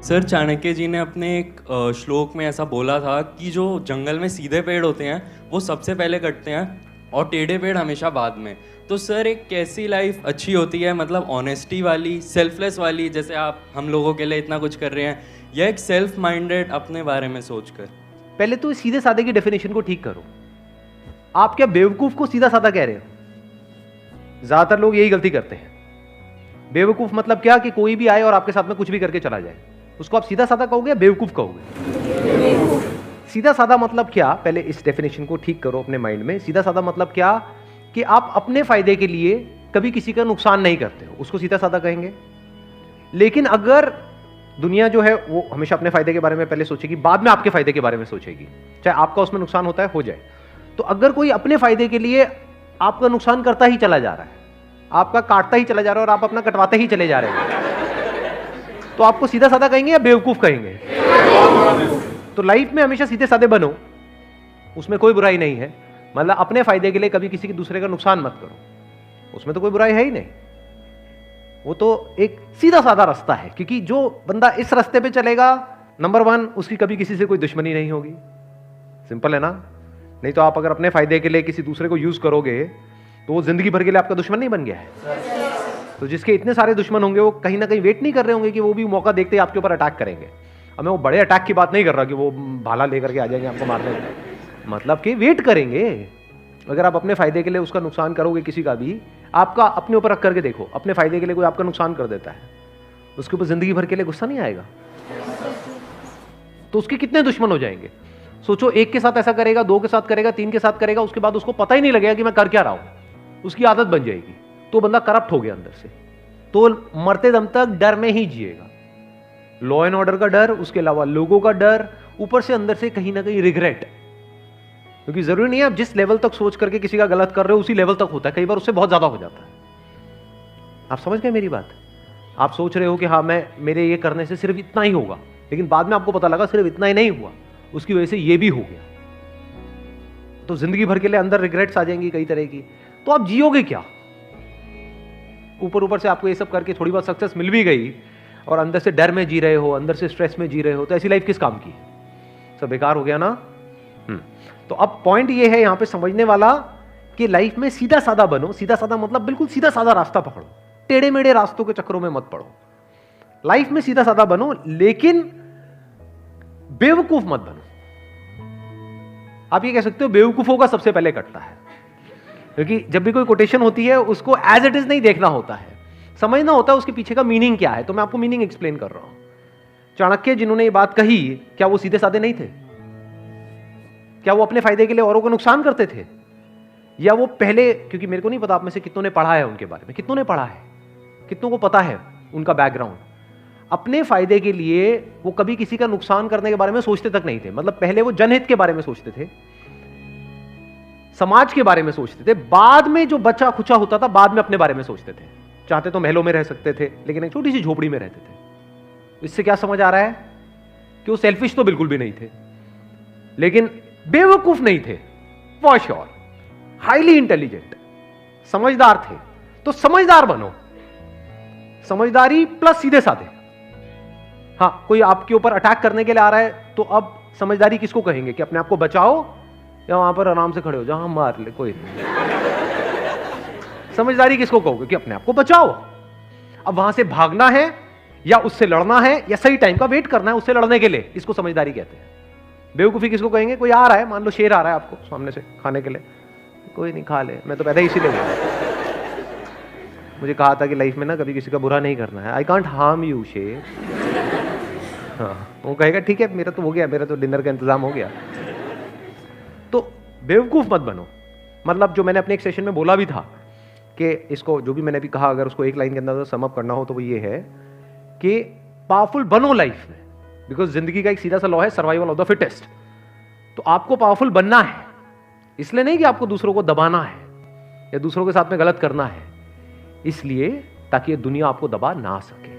Sir Chanakya जी ने अपने एक श्लोक में ऐसा बोला था कि जो जंगल में सीधे पेड़ होते हैं वो सबसे पहले कटते हैं और टेढ़े पेड़ हमेशा बाद में। तो सर एक कैसी लाइफ अच्छी होती है, मतलब ऑनेस्टी वाली, सेल्फलेस वाली, जैसे आप हम लोगों के लिए इतना कुछ कर रहे हैं, या एक सेल्फ माइंडेड अपने बारे में सोचकर? पहले तो सीधे साधे की डेफिनेशन को ठीक करो। आप क्या बेवकूफ को सीधा साधा कह रहे हो? ज्यादातर लोग यही गलती करते हैं। बेवकूफ मतलब क्या कि कोई भी आए और आपके साथ में कुछ भी करके चला जाए, उसको आप सीधा साधा कहोगे या बेवकूफ कहोगे? सीधा साधा मतलब क्या? पहले इस डेफिनेशन को ठीक करो अपने माइंड में। सीधा साधा मतलब क्या कि आप अपने फायदे के लिए कभी किसी का नुकसान नहीं करते हो, उसको सीधा साधा कहेंगे। लेकिन अगर दुनिया जो है वो हमेशा अपने फायदे के बारे में पहले सोचेगी, बाद में आपके फायदे के बारे में सोचेगी, चाहे आपका उसमें नुकसान होता है हो जाए। तो अगर कोई अपने फायदे के लिए आपका नुकसान करता ही चला जा रहा है, आपका काटता ही चला जा रहा है और आप अपना कटवाते ही चले जा रहे हैं, तो आपको सीधा साधा कहेंगे या बेवकूफ कहेंगे? तो लाइफ में हमेशा सीधे साधे बनो, उसमें कोई बुराई नहीं है। मतलब अपने फायदे के लिए कभी किसी के दूसरे का नुकसान मत करो, उसमें तो कोई बुराई है ही नहीं। वो तो एक सीधा साधा रास्ता है, क्योंकि जो बंदा इस रास्ते पे चलेगा, नंबर 1 उसकी कभी किसी से कोई दुश्मनी नहीं होगी। सिंपल है ना? नहीं तो आप अगर अपने फायदे के लिए किसी दूसरे को यूज करोगे तो वो जिंदगी भर के लिए आपका दुश्मन नहीं बन गया है। तो जिसके इतने सारे दुश्मन होंगे वो कहीं ना कहीं वेट नहीं कर रहे होंगे कि वो भी मौका देखते ही आपके ऊपर अटैक करेंगे। अब मैं वो बड़े अटैक की बात नहीं कर रहा कि वो भाला लेकर के आ जाएंगे आपको मारने, मतलब कि वेट करेंगे। अगर आप अपने फायदे के लिए उसका नुकसान करोगे किसी का भी, आपका अपने ऊपर रख करके देखो, अपने फायदे के लिए कोई आपका नुकसान कर देता है, उसके ऊपर जिंदगी भर के लिए गुस्सा नहीं आएगा? तो उसके कितने दुश्मन हो जाएंगे? सोचो, एक के साथ ऐसा करेगा, 2 के साथ करेगा, 3 के साथ करेगा, उसके बाद उसको पता ही नहीं लगेगा कि मैं कर क्या रहा हूं, उसकी आदत बन जाएगी। तो बंदा करप्ट हो गया अंदर से, तो मरते दम तक डर में ही जिएगा। लॉ एंड ऑर्डर का डर, उसके अलावा लोगों का डर, ऊपर से अंदर से कहीं ना कहीं रिग्रेट। क्योंकि जरूरी नहीं है आप जिस लेवल तक सोच करके किसी का गलत कर रहे हो उसी लेवल तक होता है, कई बार उससे बहुत ज्यादा हो जाता है। आप समझ गए मेरी बात? आप सोच रहे हो कि हाँ मेरे ये करने से सिर्फ इतना ही होगा, लेकिन बाद में आपको पता लगा सिर्फ इतना ही नहीं हुआ, उसकी वजह से ये भी हो गया। तो जिंदगी भर के लिए अंदर रिग्रेट्स आ जाएंगी कई तरह की। तो आप जियोगे क्या? ऊपर ऊपर से आपको ये सब करके थोड़ी बहुत सक्सेस मिल भी गई और अंदर से डर में जी रहे हो, अंदर से स्ट्रेस में जी रहे हो, तो ऐसी लाइफ किस काम की? सब बेकार हो गया ना। तो अब पॉइंट ये है यहां पे समझने वाला कि लाइफ में सीधा साधा बनो। सीधा साधा मतलब बिल्कुल सीधा साधा रास्ता पकड़ो, टेढ़े मेढ़े रास्तों के चक्करों में मत पड़ो। लाइफ में सीधा साधा बनो, लेकिन बेवकूफ मत बनो। आप ये कह सकते हो बेवकूफों का सबसे पहले कटता है, क्योंकि जब भी कोई कोटेशन होती है उसको एज इट इज नहीं देखना होता है, समझना होता है उसके पीछे का मीनिंग क्या है। तो मैं आपको मीनिंग एक्सप्लेन कर रहा हूं। चाणक्य जिन्होंने ये बात कही, क्या वो सीधे साधे नहीं थे? क्या वो अपने फायदे के लिए औरों को नुकसान करते थे? या वो पहले, क्योंकि मेरे को नहीं पता आप में से कितनों ने पढ़ा है उनके बारे में, कितनों ने पढ़ा है, कितनों को पता है उनका बैकग्राउंड। अपने फायदे के लिए वो कभी किसी का नुकसान करने के बारे में सोचते तक नहीं थे। मतलब पहले वो जनहित के बारे में सोचते थे, समाज के बारे में सोचते थे, बाद में जो बचा खुचा होता था बाद में अपने बारे में सोचते थे। चाहते तो महलों में रह सकते थे, लेकिन एक छोटी सी झोपड़ी में रहते थे। इससे क्या समझ आ रहा है कि वो सेल्फिश तो बिल्कुल भी नहीं थे, लेकिन बेवकूफ नहीं थे, फॉर श्योर। हाईली इंटेलिजेंट, समझदार थे। तो समझदार बनो, समझदारी प्लस सीधे साधे। हाँ, कोई आपके ऊपर अटैक करने के लिए आ रहा है, तो अब समझदारी किसको कहेंगे? कि अपने आप को बचाओ, या वहां पर आराम से खड़े हो जाओ, हाँ मार ले कोई नहीं। समझदारी किसको कहोगे? कि अपने आप को बचाओ। अब वहां से भागना है या उससे लड़ना है, या सही टाइम का वेट करना है उससे लड़ने के लिए, इसको समझदारी कहते हैं। बेवकूफी किसको कहेंगे? कोई आ रहा है, मान लो शेर आ रहा है आपको सामने से खाने के लिए, कोई नहीं खा ले, मैं तो पैदा इसीलिए गया, मुझे कहा था कि लाइफ में ना कभी किसी का बुरा नहीं करना है, आई कांट हार्म यू शेर। हाँ, वो कहेगा ठीक है, मेरा तो हो गया, मेरा तो डिनर का इंतजाम हो गया। तो बेवकूफ मत बनो। मतलब जो मैंने अपने एक सेशन में बोला भी था कि इसको, जो भी मैंने भी कहा, अगर उसको एक लाइन के अंदर सम अप करना हो तो वो ये है कि पावरफुल बनो लाइफ में, बिकॉज जिंदगी का एक सीधा सा लॉ है, सर्वाइवल ऑफ द फिटेस्ट। तो आपको पावरफुल बनना है, इसलिए नहीं कि आपको दूसरों को दबाना है या दूसरों के साथ में गलत करना है, इसलिए ताकि ये दुनिया आपको दबा ना सके।